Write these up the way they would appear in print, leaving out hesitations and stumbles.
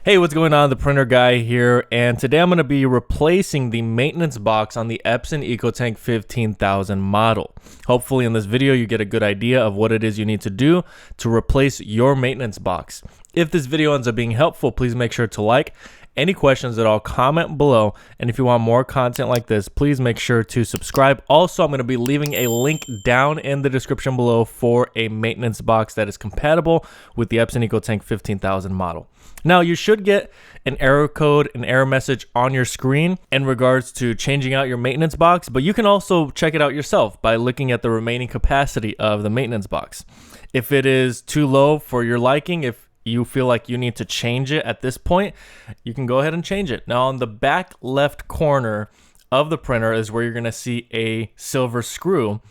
Hey, what's going on? The printer guy here, and today I'm going to be replacing the maintenance box on the Epson EcoTank 15,000 model. Hopefully in this video you get a good idea of what it is you need to do to replace your maintenance box. If this video ends up being helpful, please make sure to like. Any questions at all, comment below, and if you want more content like this, please make sure to subscribe. Also, I'm going to be leaving a link down in the description below for a maintenance box that is compatible with the Epson EcoTank 15,000 model. Now, you should get an error code, an error message on your screen in regards to changing out your maintenance box, but you can also check it out yourself by looking at the remaining capacity of the maintenance box. If it is too low for your liking, if you feel like you need to change it at this point, you can go ahead and change it. Now, on the back left corner of the printer is where you're going to see a silver screw,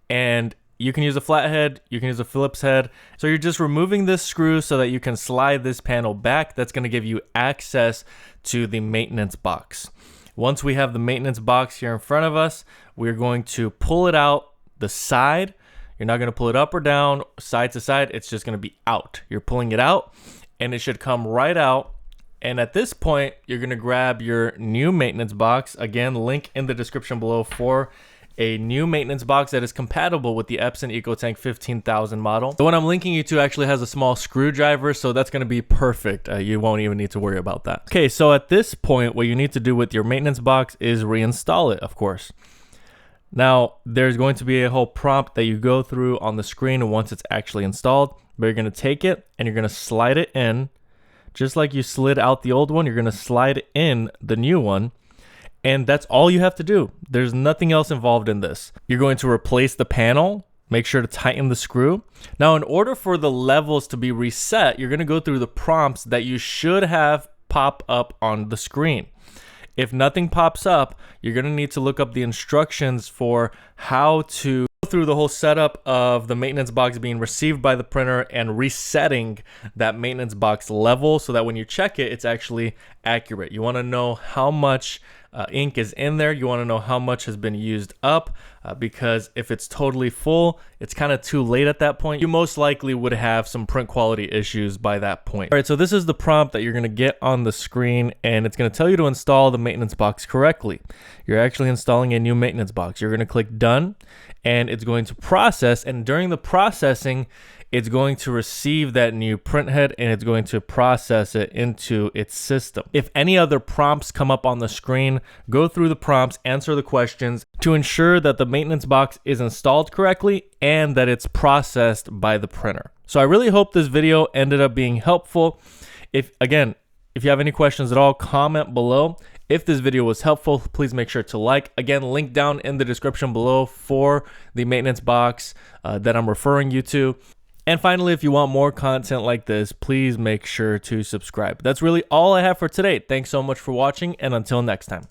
and you can use a flathead, you can use a Phillips head. So you're just removing this screw so that you can slide this panel back. That's going to give you access to the maintenance box. Once we have the maintenance box here in front of us, we're going to pull it out the side. You're not going to pull it up or down, side to side. It's just going to be out. You're pulling it out, and it should come right out. And at this point, you're going to grab your new maintenance box. Again, link in the description below for a new maintenance box that is compatible with the Epson EcoTank 15,000 model. The one I'm linking you to actually has a small screwdriver, so that's going to be perfect. You won't even need to worry about that. Okay, so at this point, what you need to do with your maintenance box is reinstall it, of course. Now, there's going to be a whole prompt that you go through on the screen once it's actually installed, but you're going to take it and you're going to slide it in. Just like you slid out the old one, you're going to slide in the new one. And that's all you have to do. There's nothing else involved in this. You're going to replace the panel. Make sure to tighten the screw. Now, in order for the levels to be reset, you're going to go through the prompts that you should have pop up on the screen. If nothing pops up, you're going to need to look up the instructions for how to go through the whole setup of the maintenance box being received by the printer and resetting that maintenance box level so that when you check it, it's actually accurate. You want to know how much ink is in there. You want to know how much has been used up because if it's totally full, it's kind of too late at that point. You most likely would have some print quality issues by that point. All right, so this is the prompt that you're going to get on the screen, and it's going to tell you to install the maintenance box correctly. You're actually installing a new maintenance box. You're going to click done, and it's going to process, and during the processing, it's going to receive that new print head and it's going to process it into its system. If any other prompts come up on the screen, go through the prompts, answer the questions to ensure that the maintenance box is installed correctly and that it's processed by the printer. So I really hope this video ended up being helpful. If you have any questions at all, comment below. If this video was helpful, please make sure to like. Again, link down in the description below for the maintenance box that I'm referring you to. And finally, if you want more content like this, please make sure to subscribe. That's really all I have for today. Thanks so much for watching, and until next time.